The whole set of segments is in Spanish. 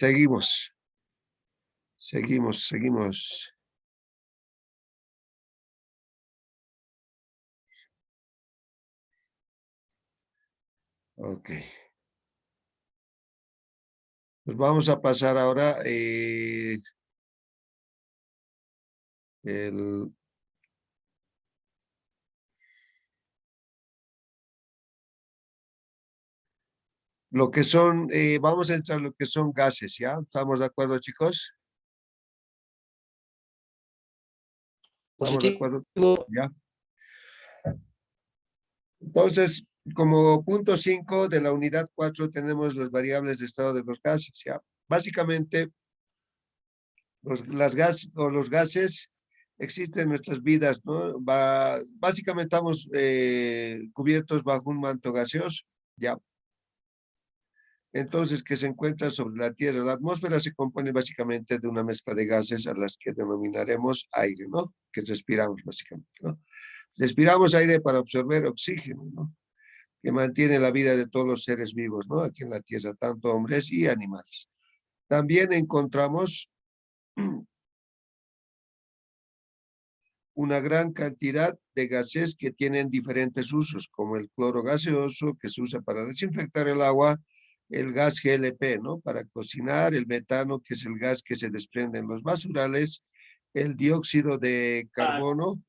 Seguimos. Ok. Pues vamos a pasar ahora el, lo que son, vamos a entrar en lo que son gases, ¿ya? ¿Estamos de acuerdo, chicos? ¿Estamos de acuerdo? Positivo. ¿Ya? Entonces, como punto 5 de la unidad 4 tenemos las variables de estado de los gases, ¿ya? Básicamente, los gases existen en nuestras vidas, ¿no? Básicamente estamos cubiertos bajo un manto gaseoso, ¿ya? Entonces, que se encuentra sobre la Tierra. La atmósfera se compone básicamente de una mezcla de gases a las que denominaremos aire, ¿no? Que respiramos básicamente, ¿no? Respiramos aire para absorber oxígeno, ¿no? Que mantiene la vida de todos los seres vivos, ¿no? Aquí en la Tierra, tanto hombres y animales. También encontramos una gran cantidad de gases que tienen diferentes usos, como el cloro gaseoso, que se usa para desinfectar el agua, el gas GLP, ¿no? Para cocinar, el metano, que es el gas que se desprende en los basurales, el dióxido de carbono,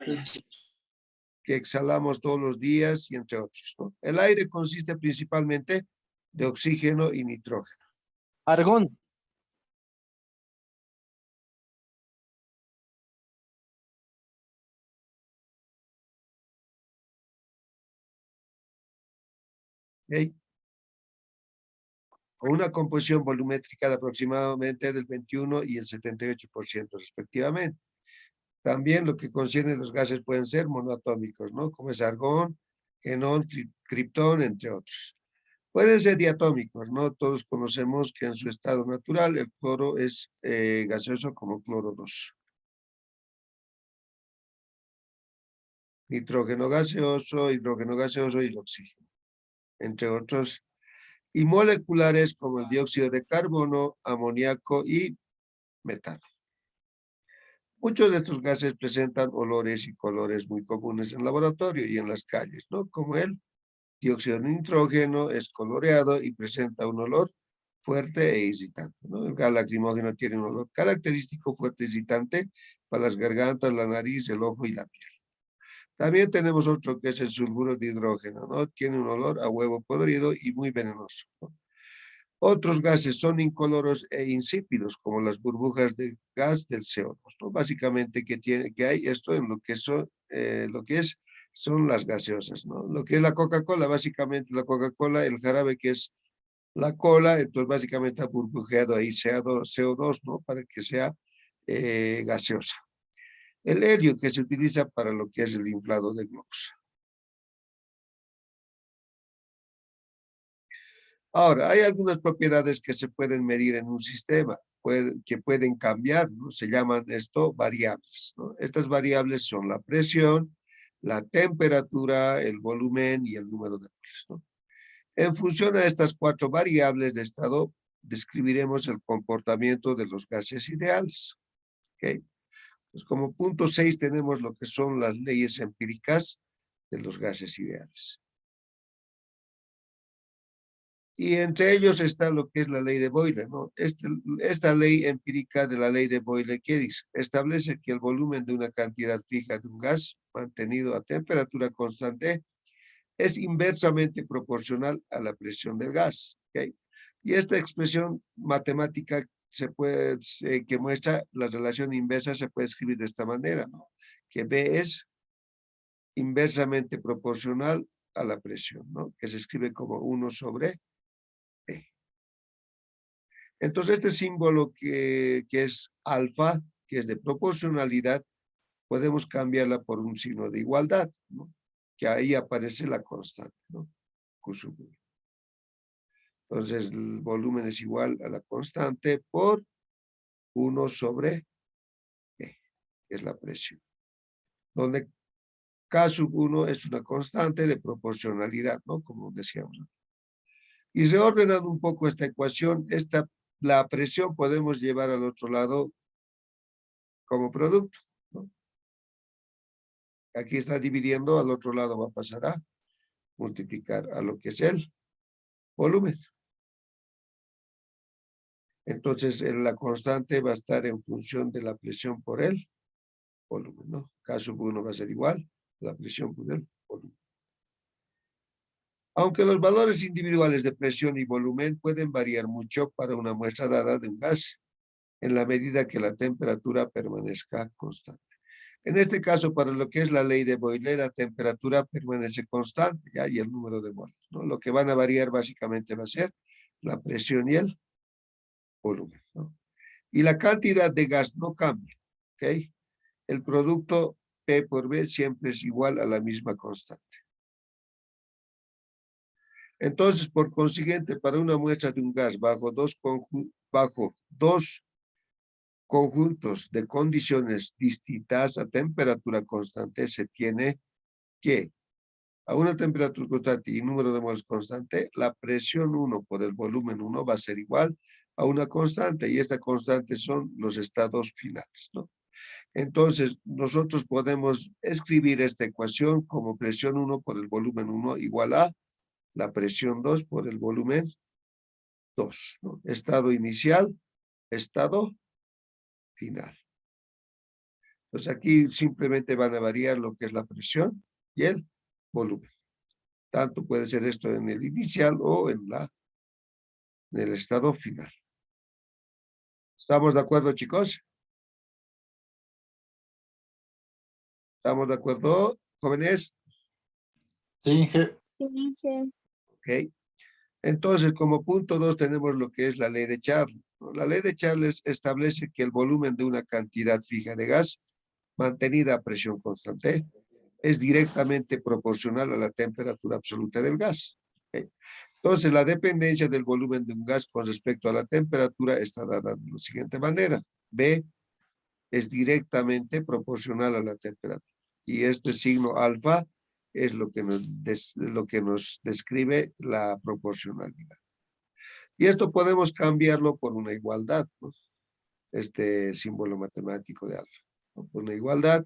que exhalamos todos los días, y entre otros, ¿no? El aire consiste principalmente de oxígeno y nitrógeno. Argón. ¿Okay? Con una composición volumétrica de aproximadamente del 21 y el 78% respectivamente. También lo que concierne los gases pueden ser monoatómicos, ¿no? Como es argón, xenón, criptón, entre otros. Pueden ser diatómicos, ¿no? Todos conocemos que en su estado natural el cloro es gaseoso como cloro 2. Nitrógeno gaseoso, hidrógeno gaseoso y el oxígeno, entre otros. Y moleculares como el dióxido de carbono, amoníaco y metano. Muchos de estos gases presentan olores y colores muy comunes en laboratorio y en las calles, ¿no? Como el dióxido de nitrógeno es coloreado y presenta un olor fuerte e irritante, ¿no? El gas lacrimógeno tiene un olor característico, fuerte e irritante para las gargantas, la nariz, el ojo y la piel. También tenemos otro que es el sulfuro de hidrógeno, ¿no? Tiene un olor a huevo podrido y muy venenoso, ¿no? Otros gases son incoloros e insípidos, como las burbujas de gas del CO2, ¿no? Básicamente que hay esto en lo que son las gaseosas, ¿no? Lo que es la Coca-Cola, básicamente la Coca-Cola, el jarabe que es la cola, entonces básicamente ha burbujeado ahí CO2, ¿no? Para que sea gaseosa. El helio que se utiliza para lo que es el inflado de globos. Ahora, hay algunas propiedades que se pueden medir en un sistema, que pueden cambiar, ¿no? Se llaman esto variables, ¿no? Estas variables son la presión, la temperatura, el volumen y el número de moles, ¿no? En función a estas 4 variables de estado, describiremos el comportamiento de los gases ideales, ¿ok? Pues como punto 6 tenemos lo que son las leyes empíricas de los gases ideales. Y entre ellos está lo que es la ley de Boyle, ¿no? Esta ley empírica de la ley de Boyle, ¿qué dice? Establece que el volumen de una cantidad fija de un gas mantenido a temperatura constante es inversamente proporcional a la presión del gas, ¿ok? Y esta expresión matemática que muestra la relación inversa se puede escribir de esta manera, ¿no? Que B es inversamente proporcional a la presión, ¿no? Que se escribe como 1 sobre P. Entonces, este símbolo que es alfa, que es de proporcionalidad, podemos cambiarla por un signo de igualdad, ¿no? Que ahí aparece la constante, ¿no? Entonces, el volumen es igual a la constante por 1 sobre P, que es la presión. Donde K sub 1 es una constante de proporcionalidad, ¿no? Como decíamos. Y reordenando un poco esta ecuación, esta la presión podemos llevar al otro lado como producto, ¿no? Aquí está dividiendo, al otro lado va a pasar a multiplicar a lo que es el volumen. Entonces, la constante va a estar en función de la presión por el volumen, ¿no? K1 va a ser igual a la presión por el volumen. Aunque los valores individuales de presión y volumen pueden variar mucho para una muestra dada de un gas, en la medida que la temperatura permanezca constante. En este caso, para lo que es la ley de Boyle, la temperatura permanece constante, ¿ya? Y el número de moles, ¿no? Lo que van a variar básicamente va a ser la presión y el volumen, ¿no? Y la cantidad de gas no cambia, ¿ok? El producto P por B siempre es igual a la misma constante. Entonces, por consiguiente, para una muestra de un gas bajo dos conjuntos de condiciones distintas a temperatura constante, se tiene que, a una temperatura constante y número de moles constante, la presión 1 por el volumen 1 va a ser igual a una constante, y esta constante son los estados finales, ¿no? Entonces, nosotros podemos escribir esta ecuación como presión 1 por el volumen 1 igual a la presión 2 por el volumen 2, ¿no? Estado inicial, estado final. Entonces aquí simplemente van a variar lo que es la presión y el volumen. Tanto puede ser esto en el inicial o en el estado final. ¿Estamos de acuerdo, chicos? ¿Estamos de acuerdo, jóvenes? Sí, Inge. Sí, sí. Ok. Entonces, como punto 2 tenemos lo que es la ley de Charles, ¿no? La ley de Charles establece que el volumen de una cantidad fija de gas mantenida a presión constante es directamente proporcional a la temperatura absoluta del gas. ¿Okay? Entonces, la dependencia del volumen de un gas con respecto a la temperatura está dada de la siguiente manera. B es directamente proporcional a la temperatura. Y este signo alfa es lo que nos describe la proporcionalidad. Y esto podemos cambiarlo por una igualdad, ¿no? Este símbolo matemático de alfa, ¿no? Por una igualdad,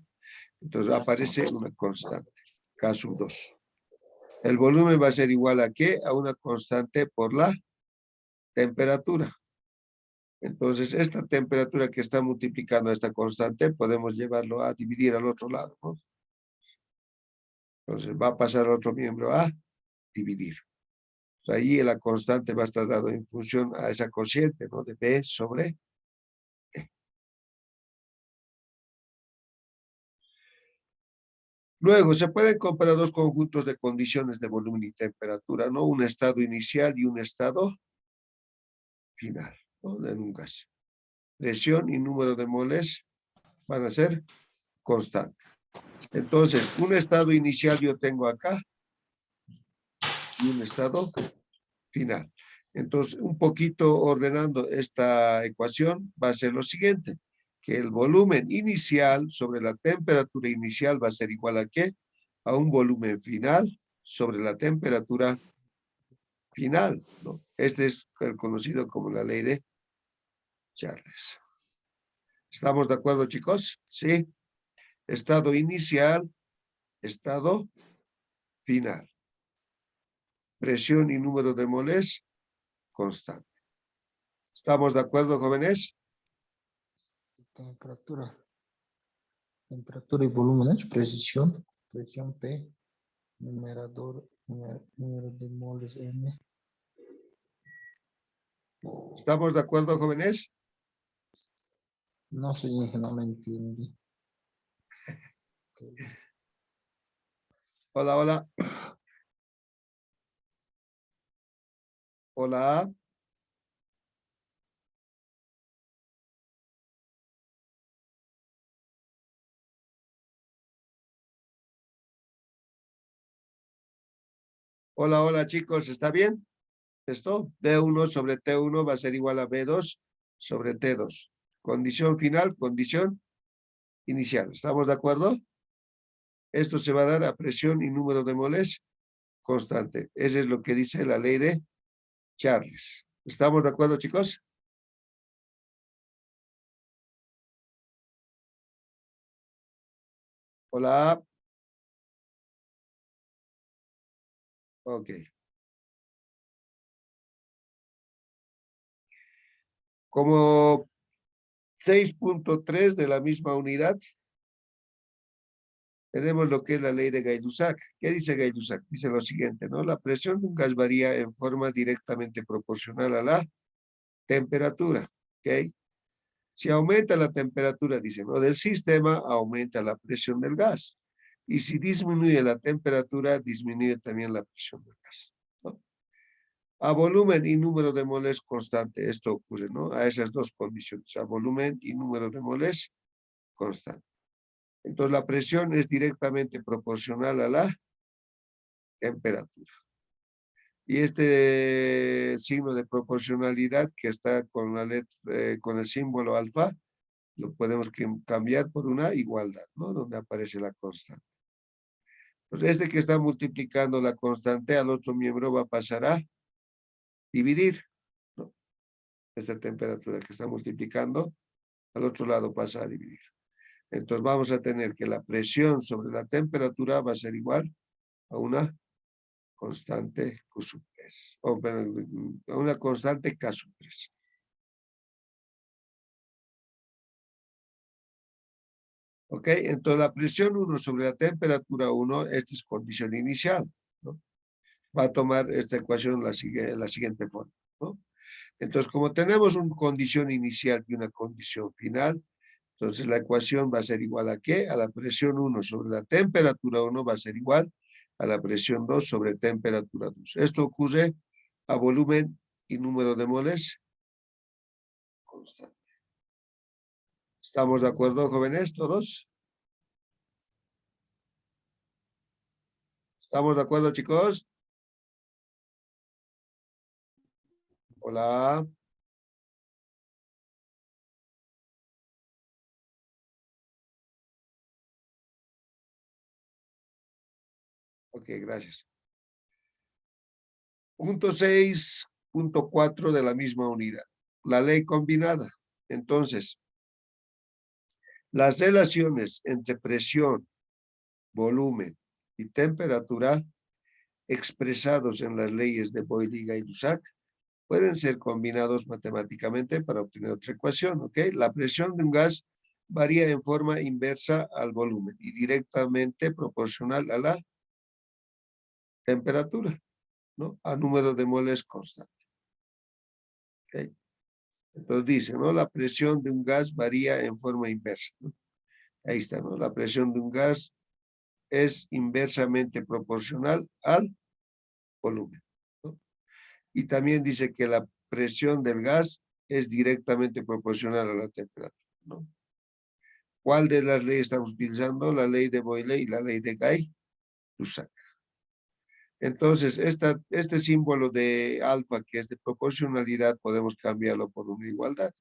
entonces aparece una constante, K sub 2. El volumen va a ser igual a ¿qué? A una constante por la temperatura. Entonces, esta temperatura que está multiplicando esta constante, podemos llevarlo a dividir al otro lado, ¿no? Entonces, va a pasar al otro miembro a dividir. Ahí la constante va a estar dado en función a esa cociente, ¿no? De B sobre E. Luego, se pueden comparar dos conjuntos de condiciones de volumen y temperatura, ¿no? Un estado inicial y un estado final, ¿no? En un gas. Presión y número de moles van a ser constantes. Entonces, un estado inicial yo tengo acá y un estado final. Entonces, un poquito ordenando esta ecuación va a ser lo siguiente, que el volumen inicial sobre la temperatura inicial va a ser igual a ¿qué? A un volumen final sobre la temperatura final, ¿no? Este es el conocido como la ley de Charles. ¿Estamos de acuerdo, chicos? Sí. Estado inicial, estado final. Presión y número de moles constante. ¿Estamos de acuerdo, jóvenes? Temperatura. Temperatura y volumen, ¿es? Presión. Presión P. Numerador. Número de moles M. ¿Estamos de acuerdo, jóvenes? No sé, Inge, no me entiende. Hola, hola. Hola. Hola, hola, chicos. ¿Está bien? Esto, B1 sobre T1 va a ser igual a B2 sobre T2. Condición final, condición inicial. ¿Estamos de acuerdo? Esto se va a dar a presión y número de moles constante. Eso es lo que dice la ley de Charles. ¿Estamos de acuerdo, chicos? Hola. Ok. Como 6.3 de la misma unidad, tenemos lo que es la ley de Gay-Lussac. ¿Qué dice Gay-Lussac? Dice lo siguiente, ¿no? La presión de un gas varía en forma directamente proporcional a la temperatura, ¿ok? Si aumenta la temperatura, dice, ¿no? Del sistema, aumenta la presión del gas. Y si disminuye la temperatura, disminuye también la presión del gas, ¿no? A volumen y número de moles constante, esto ocurre, ¿no? A esas dos condiciones, a volumen y número de moles constante. Entonces, la presión es directamente proporcional a la temperatura. Y este signo de proporcionalidad que está con la letra, con el símbolo alfa, lo podemos cambiar por una igualdad, ¿no? Donde aparece la constante. Pues este que está multiplicando la constante al otro miembro va a pasar a dividir, ¿no? Esta temperatura que está multiplicando al otro lado pasa a dividir. Entonces vamos a tener que la presión sobre la temperatura va a ser igual a una constante Q sub 3, o a una constante K sub 3. ¿Ok? Entonces la presión 1 sobre la temperatura 1, esta es condición inicial, ¿no? Va a tomar esta ecuación la siguiente forma, ¿no? Entonces, como tenemos una condición inicial y una condición final, entonces la ecuación va a ser igual a ¿qué? A la presión 1 sobre la temperatura 1 va a ser igual a la presión 2 sobre temperatura 2. Esto ocurre a volumen y número de moles constante. ¿Estamos de acuerdo, jóvenes, todos? ¿Estamos de acuerdo, chicos? Hola. Ok, gracias. Punto 6.4 de la misma unidad. La ley combinada. Entonces, las relaciones entre presión, volumen y temperatura expresados en las leyes de Boyle y Lussac pueden ser combinados matemáticamente para obtener otra ecuación, ¿ok? La presión de un gas varía en forma inversa al volumen y directamente proporcional a la temperatura, ¿no? A número de moles constante. ¿Ok? Entonces dice, ¿no? La presión de un gas varía en forma inversa, ¿no? Ahí está, ¿no? La presión de un gas es inversamente proporcional al volumen, ¿no? Y también dice que la presión del gas es directamente proporcional a la temperatura, ¿no? ¿Cuál de las leyes estamos utilizando? La ley de Boyle y la ley de Gay-Lussac. Entonces, este símbolo de alfa, que es de proporcionalidad, podemos cambiarlo por una igualdad,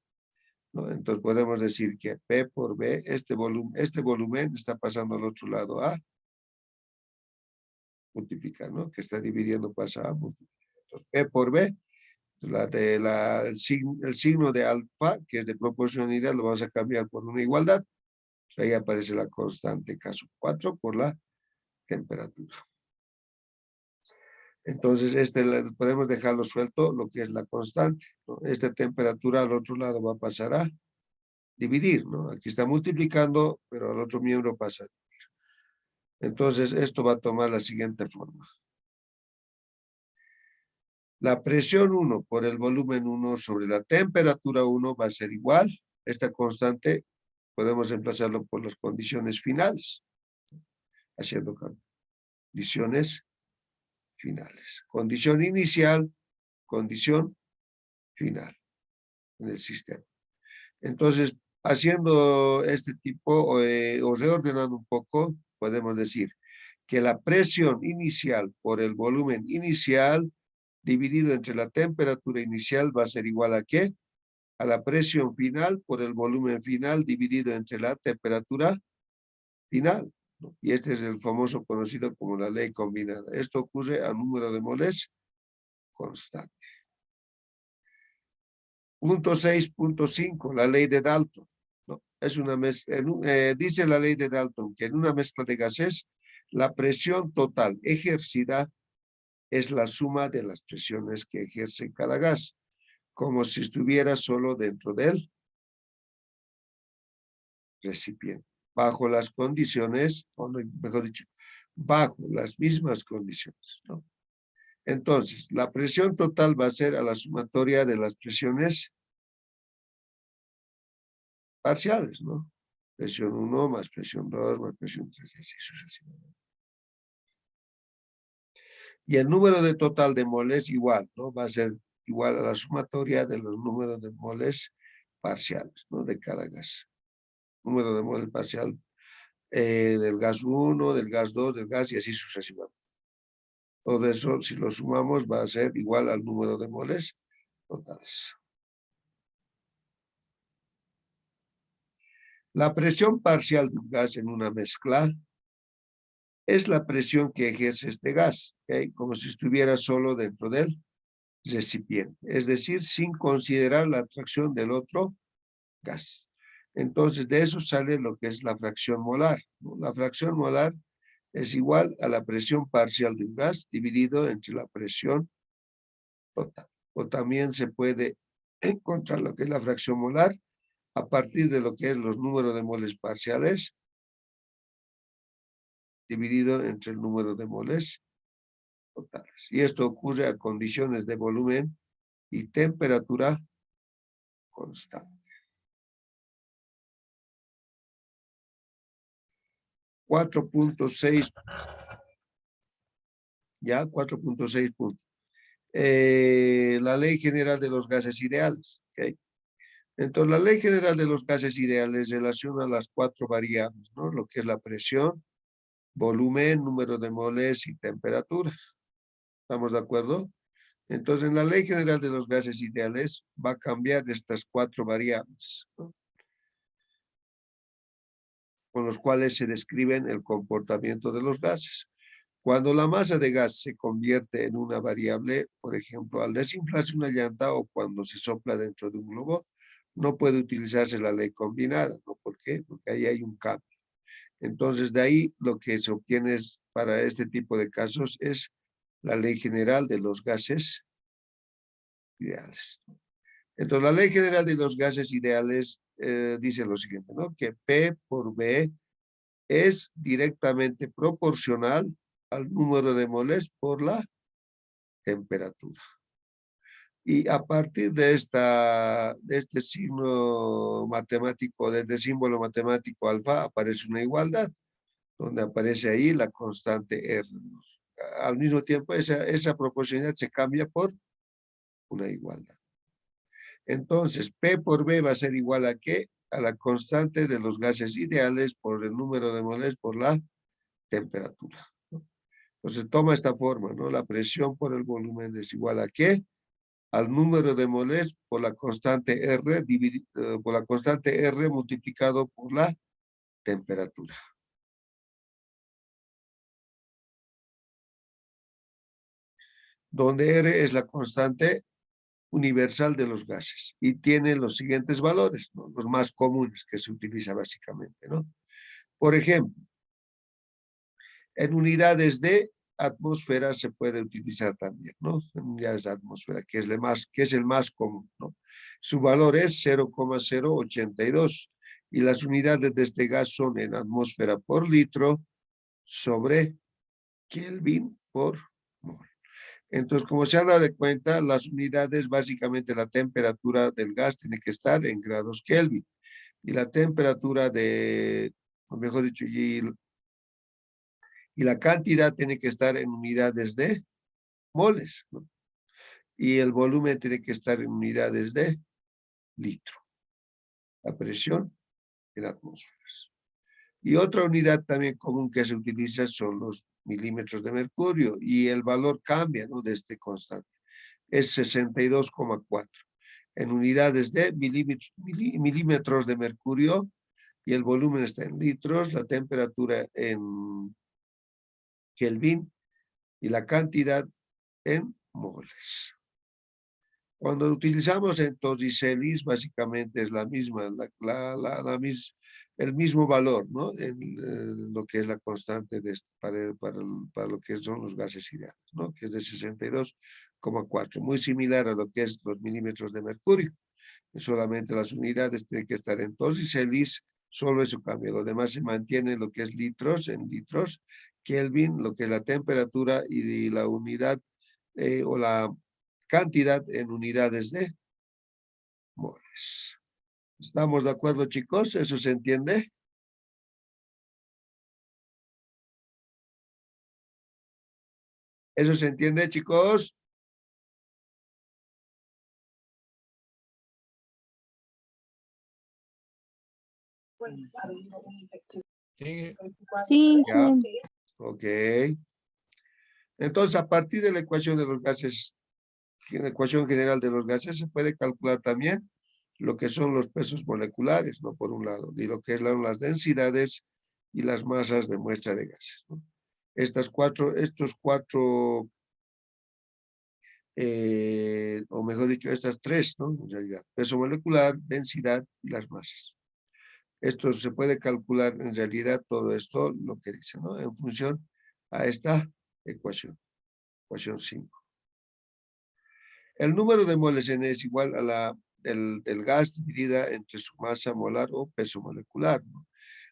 ¿no? Entonces podemos decir que P por B, este volumen está pasando al otro lado a multiplicar, ¿no? Que está dividiendo pasa a multiplicar. Entonces, P por B, el signo de alfa, que es de proporcionalidad, lo vamos a cambiar por una igualdad. Ahí aparece la constante caso 4 por la temperatura. Entonces, podemos dejarlo suelto, lo que es la constante, ¿no? Esta temperatura al otro lado va a pasar a dividir, ¿no? Aquí está multiplicando, pero al otro miembro pasa a dividir. Entonces, esto va a tomar la siguiente forma. La presión 1 por el volumen 1 sobre la temperatura 1 va a ser igual. Esta constante podemos reemplazarlo por las condiciones finales, haciendo condiciones finales. Condición inicial, condición final en el sistema. Entonces, haciendo este tipo o reordenando un poco, podemos decir que la presión inicial por el volumen inicial dividido entre la temperatura inicial va a ser igual a ¿qué? A la presión final por el volumen final dividido entre la temperatura final, ¿no? Y este es el famoso conocido como la ley combinada. Esto ocurre a número de moles constante. Punto 6.5, la ley de Dalton, ¿no? es una mezcla, dice la ley de Dalton que en una mezcla de gases, la presión total ejercida es la suma de las presiones que ejerce cada gas, como si estuviera solo dentro del recipiente, bajo las condiciones, o mejor dicho, bajo las mismas condiciones, ¿no? Entonces, la presión total va a ser a la sumatoria de las presiones parciales, ¿no? Presión 1 más presión 2 más presión 3 y así sucesivamente. Y el número de total de moles igual, ¿no? Va a ser igual a la sumatoria de los números de moles parciales, ¿no? De cada gas. Número de moles parcial del gas 1, del gas 2, del gas y así sucesivamente. Todo eso, si lo sumamos, va a ser igual al número de moles totales. La presión parcial de un gas en una mezcla es la presión que ejerce este gas, ¿okay? Como si estuviera solo dentro del recipiente, es decir, sin considerar la atracción del otro gas. Entonces, de eso sale lo que es la fracción molar, ¿no? La fracción molar es igual a la presión parcial de un gas dividido entre la presión total. O también se puede encontrar lo que es la fracción molar a partir de lo que es los números de moles parciales dividido entre el número de moles totales. Y esto ocurre a condiciones de volumen y temperatura constante. 4.6, ya 4.6 puntos. La ley general de los gases ideales. ¿Okay? Entonces, la ley general de los gases ideales relaciona las 4 variables, ¿no? Lo que es la presión, volumen, número de moles y temperatura. ¿Estamos de acuerdo? Entonces, en la ley general de los gases ideales va a cambiar estas 4 variables, ¿no? Con los cuales se describen el comportamiento de los gases. Cuando la masa de gas se convierte en una variable, por ejemplo, al desinflarse una llanta o cuando se sopla dentro de un globo, no puede utilizarse la ley combinada, ¿no? ¿Por qué? Porque ahí hay un cambio. Entonces, de ahí lo que se obtiene para este tipo de casos es la ley general de los gases ideales. Entonces, la ley general de los gases ideales dice lo siguiente, ¿no? Que P por B es directamente proporcional al número de moles por la temperatura. Y a partir de este signo matemático, de este símbolo matemático alfa, aparece una igualdad, donde aparece ahí la constante R. Al mismo tiempo, esa proporcionalidad se cambia por una igualdad. Entonces, P por B va a ser igual a ¿qué? A la constante de los gases ideales por el número de moles por la temperatura. Entonces, toma esta forma, ¿no? La presión por el volumen es igual a ¿qué? Al número de moles por la constante R, por la constante R multiplicado por la temperatura. Donde R es la constante universal de los gases y tiene los siguientes valores, ¿no? Los más comunes que se utiliza básicamente, ¿no? Por ejemplo, en unidades de atmósfera se puede utilizar también, ¿no? En unidades de atmósfera, que es el más común, ¿no? Su valor es 0,082 y las unidades de este gas son en atmósfera por litro sobre Kelvin por mol. Entonces, como se han dado cuenta, las unidades, básicamente la temperatura del gas tiene que estar en grados Kelvin y la temperatura o mejor dicho, y la cantidad tiene que estar en unidades de moles, ¿no? Y el volumen tiene que estar en unidades de litro. La presión en atmósferas. Y otra unidad también común que se utiliza son los milímetros de mercurio y el valor cambia, ¿no? De este constante. Es 62,4 en unidades de milímetros de mercurio y el volumen está en litros, la temperatura en Kelvin y la cantidad en moles. Cuando utilizamos en Torricellis, básicamente es la misma, el mismo valor, ¿no? En lo que es la constante para lo que son los gases ideales, ¿no? Que es de 62,4, muy similar a lo que es los milímetros de mercurio. Solamente las unidades tienen que estar en Torricellis, solo eso cambia. Lo demás se mantiene lo que es litros, en litros, Kelvin, lo que es la temperatura y la unidad o la cantidad en unidades de moles. ¿Estamos de acuerdo, chicos? ¿Eso se entiende? ¿Eso se entiende, chicos? Sí, Sí, Ya. sí. Ok. Entonces, a partir de la ecuación de los gases, la ecuación general de los gases, se puede calcular también lo que son los pesos moleculares, ¿no? Por un lado, y lo que son las densidades y las masas de muestra de gases, ¿no? Estos cuatro, o mejor dicho, estas tres, ¿no? En realidad, peso molecular, densidad y las masas. Esto se puede calcular en realidad todo esto, lo que dice, ¿no? En función a esta ecuación, ecuación 5. El número de moles N es igual a la del gas dividida entre su masa molar o peso molecular, ¿no?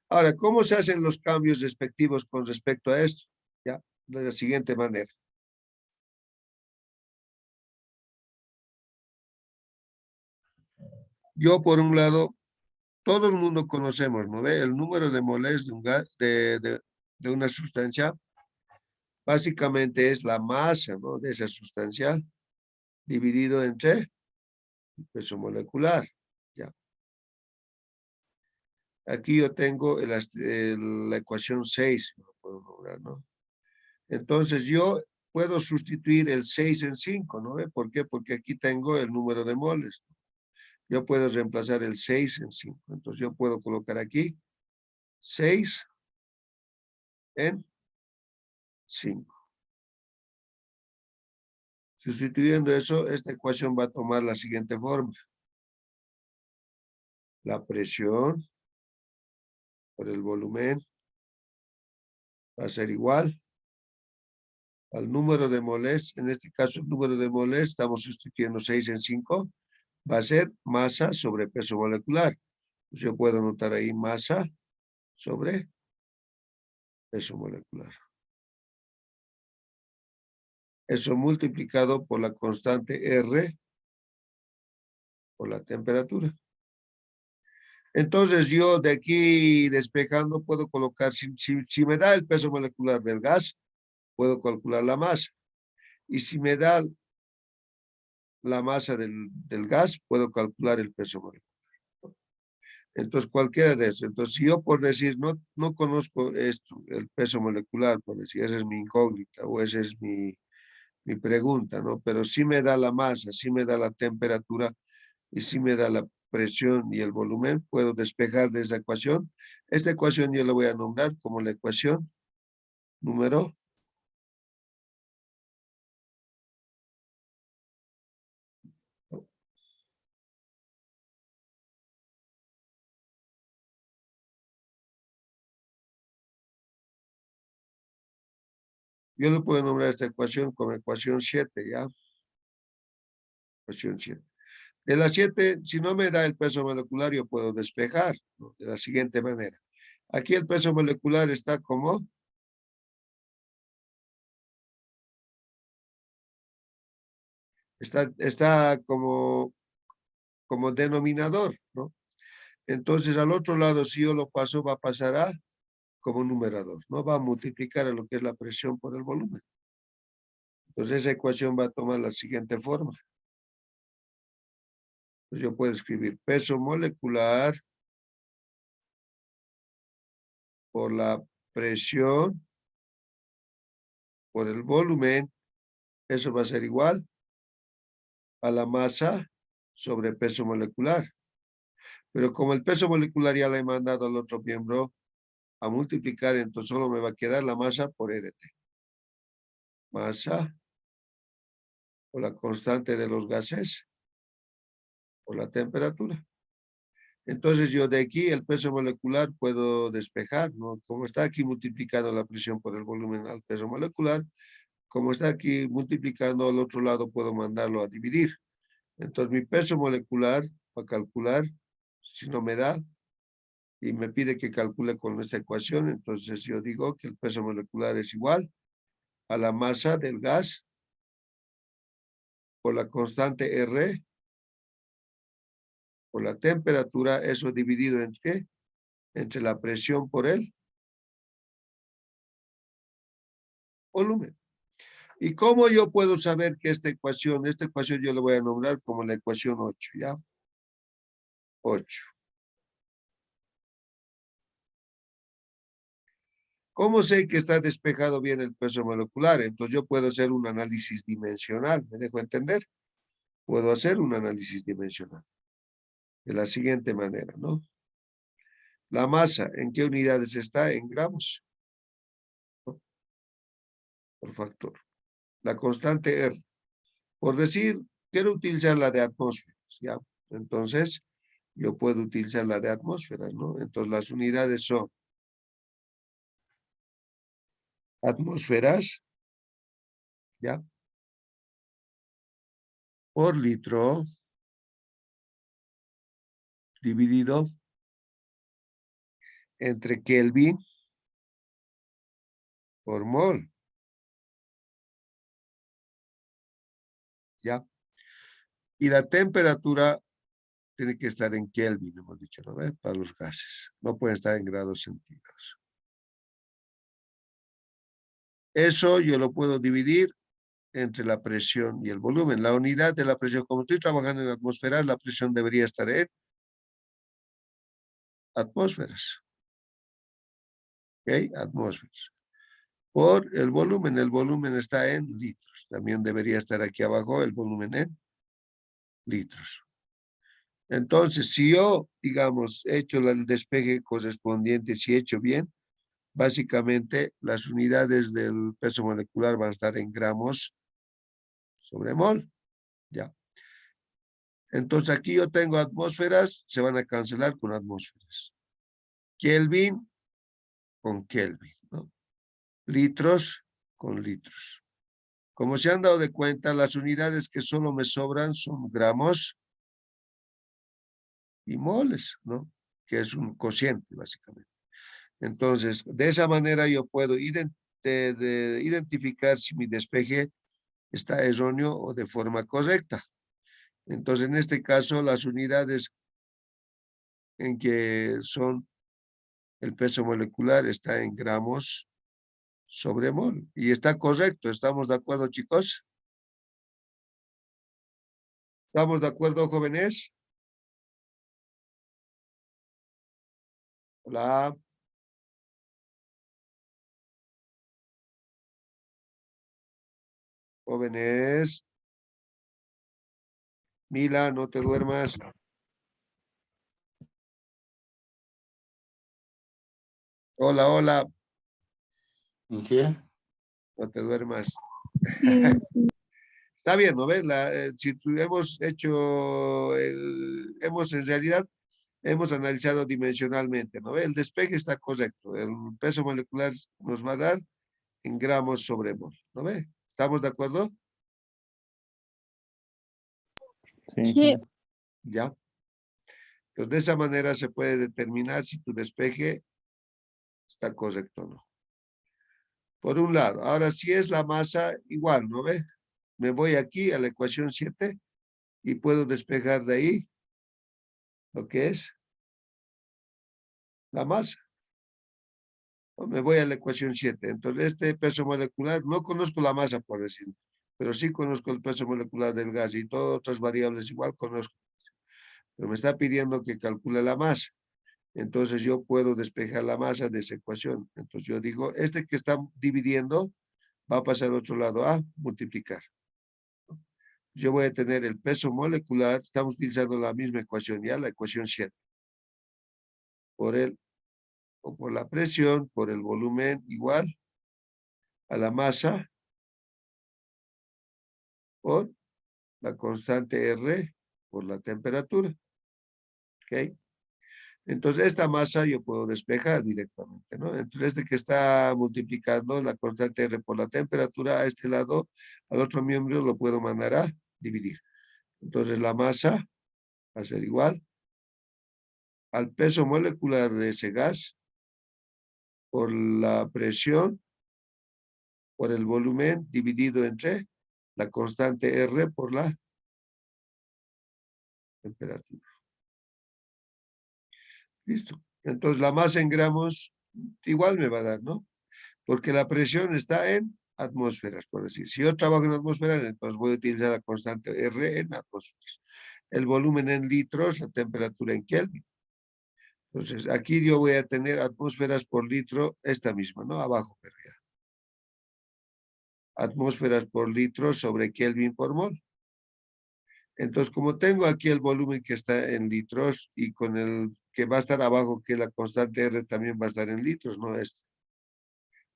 Ahora, ¿cómo se hacen los cambios respectivos con respecto a esto? Ya, de la siguiente manera. Yo, por un lado, todo el mundo conocemos, ¿no ve? El número de moles de un gas, de una sustancia, básicamente es la masa, ¿no? De esa sustancia dividido entre el peso molecular, ¿ya? Aquí yo tengo la ecuación 6, no puedo nombrar, ¿no? Entonces yo puedo sustituir el 6 en 5, ¿no ve? ¿Por qué? Porque aquí tengo el número de moles. Yo puedo reemplazar el 6 en 5. Entonces yo puedo colocar aquí 6 en 5. Sustituyendo eso, esta ecuación va a tomar la siguiente forma. La presión por el volumen va a ser igual al número de moles. En este caso, el número de moles, estamos sustituyendo 6 en 5, va a ser masa sobre peso molecular. Pues yo puedo anotar ahí masa sobre peso molecular. Eso multiplicado por la constante R por la temperatura. Entonces yo de aquí despejando puedo colocar, si me da el peso molecular del gas, puedo calcular la masa. Y si me da la masa del gas, puedo calcular el peso molecular. Entonces, cualquiera de eso. Entonces, si yo por decir, no conozco esto, el peso molecular, por decir, esa es mi incógnita o esa es mi pregunta, ¿no? Pero sí me da la masa, sí me da la temperatura y sí me da la presión y el volumen, puedo despejar de esa ecuación. Esta ecuación yo la voy a nombrar como la ecuación número. Yo le puedo nombrar esta ecuación como ecuación 7, ¿ya? Ecuación 7. De la 7, si no me da el peso molecular, yo puedo despejar, ¿no? De la siguiente manera. Aquí el peso molecular está como está como denominador, ¿no? Entonces, al otro lado, si yo lo paso, va a pasar a como numerador, ¿no? Va a multiplicar a lo que es la presión por el volumen. Entonces, esa ecuación va a tomar la siguiente forma. Entonces, yo puedo escribir peso molecular por la presión por el volumen. Eso va a ser igual a la masa sobre peso molecular. Pero como el peso molecular ya le he mandado al otro miembro a multiplicar, entonces solo me va a quedar la masa por EDT. Masa o la constante de los gases por la temperatura. Entonces yo de aquí el peso molecular puedo despejar, ¿no? Como está aquí multiplicando la presión por el volumen al peso molecular, como está aquí multiplicando al otro lado, puedo mandarlo a dividir. Entonces mi peso molecular, para calcular, si no me da, y me pide que calcule con esta ecuación, entonces yo digo que el peso molecular es igual a la masa del gas por la constante R, por la temperatura, eso dividido entre, entre la presión por el volumen. ¿Y cómo yo puedo saber que esta ecuación yo le voy a nombrar como la ecuación 8, ¿ya? 8. ¿Cómo sé que está despejado bien el peso molecular? Entonces yo puedo hacer un análisis dimensional, ¿me dejo entender? Puedo hacer un análisis dimensional de la siguiente manera, ¿no? La masa, ¿en qué unidades está? En gramos, ¿no? Por factor. La constante R. Por decir, quiero utilizar la de atmósferas, ¿ya? Entonces, yo puedo utilizar la de atmósferas, ¿no? Entonces, las unidades son atmósferas, ¿ya? Por litro dividido entre Kelvin por mol, ¿ya? Y la temperatura tiene que estar en Kelvin, hemos dicho, ¿no? Para los gases. No puede estar en grados centígrados. Eso yo lo puedo dividir entre la presión y el volumen. La unidad de la presión, como estoy trabajando en atmósferas, la presión debería estar en atmósferas. ¿Ok? Atmósferas. Por el volumen está en litros. También debería estar aquí abajo el volumen en litros. Entonces, si yo, digamos, he hecho el despeje correspondiente, si he hecho bien, básicamente las unidades del peso molecular van a estar en gramos sobre mol. Ya. Entonces aquí yo tengo atmósferas, se van a cancelar con atmósferas. Kelvin con Kelvin, ¿no? Litros con litros. Como se han dado de cuenta, las unidades que solo me sobran son gramos y moles, ¿no? Que es un cociente, básicamente. Entonces, de esa manera yo puedo identificar si mi despeje está erróneo o de forma correcta. Entonces, en este caso, las unidades en que son el peso molecular está en gramos sobre mol. Y está correcto, ¿estamos de acuerdo, chicos? ¿Estamos de acuerdo, jóvenes? Hola, jóvenes. Mila, no te duermas. Hola, hola, ¿Qué? no te duermas. Sí, Está bien, ¿no ves? Si hemos hecho, hemos en realidad, hemos analizado dimensionalmente, ¿no ves? El despeje está correcto. El peso molecular nos va a dar en gramos sobre mol, ¿no ves? ¿Estamos de acuerdo? sí, Ya. Entonces, de esa manera se puede determinar si tu despeje está correcto o no. Por un lado. Ahora, si es la masa, igual, ¿no ve? Me voy aquí a la ecuación 7 y puedo despejar de ahí lo que es la masa. O me voy a la ecuación 7. Entonces, este peso molecular, no conozco la masa, por decir, pero sí conozco el peso molecular del gas y todas otras variables igual conozco. Pero me está pidiendo que calcule la masa. Entonces yo puedo despejar la masa de esa ecuación. Entonces yo digo, este que está dividiendo va a pasar al otro lado a multiplicar. Yo voy a tener el peso molecular, estamos utilizando la misma ecuación, ya la ecuación 7. Por el, o por la presión, por el volumen igual a la masa por la constante R por la temperatura. ¿Ok? Entonces, esta masa yo puedo despejar directamente, ¿no? Entonces, este que está multiplicando la constante R por la temperatura a este lado, al otro miembro lo puedo mandar a dividir. Entonces, la masa va a ser igual al peso molecular de ese gas por la presión por el volumen dividido entre la constante R por la temperatura. Listo. Entonces, la masa en gramos igual me va a dar, ¿no? Porque la presión está en atmósferas, por decir. Si yo trabajo en atmósferas, entonces voy a utilizar la constante R en atmósferas. El volumen en litros, la temperatura en Kelvin. Entonces, aquí yo voy a tener atmósferas por litro, esta misma, ¿no? Abajo, pero ya. Atmósferas por litro sobre Kelvin por mol. Entonces, como tengo aquí el volumen que está en litros y con el que va a estar abajo, que la constante R también va a estar en litros, ¿no?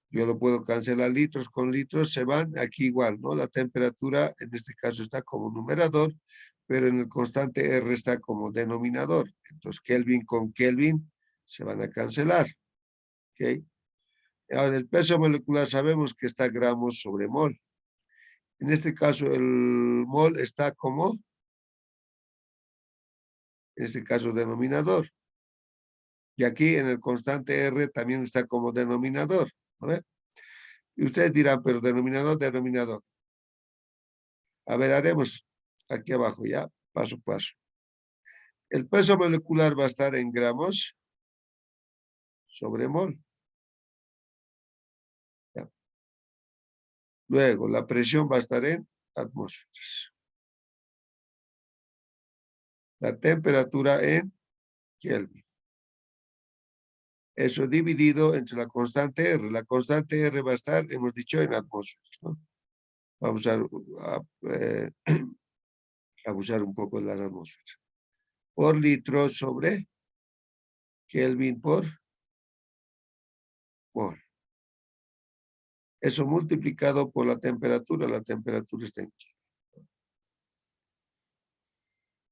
Yo lo puedo cancelar litros con litros, se van aquí igual, ¿no? La temperatura en este caso está como numerador, pero en el constante R está como denominador. Entonces, Kelvin con Kelvin se van a cancelar. ¿Ok? Ahora, el peso molecular sabemos que está gramos sobre mol. En este caso, el mol está como, en este caso, denominador. Y aquí en el constante R también está como denominador. ¿No ve? Y ustedes dirán, pero denominador, denominador. A ver, haremos aquí abajo ya, paso a paso. El peso molecular va a estar en gramos sobre mol. Ya. Luego, la presión va a estar en atmósferas. La temperatura en Kelvin. Eso dividido entre la constante R. La constante R va a estar, hemos dicho, en atmósferas, ¿no? Vamos a abusar un poco de las atmósferas. Por litro sobre Kelvin por mol. Eso multiplicado por la temperatura está en Kelvin.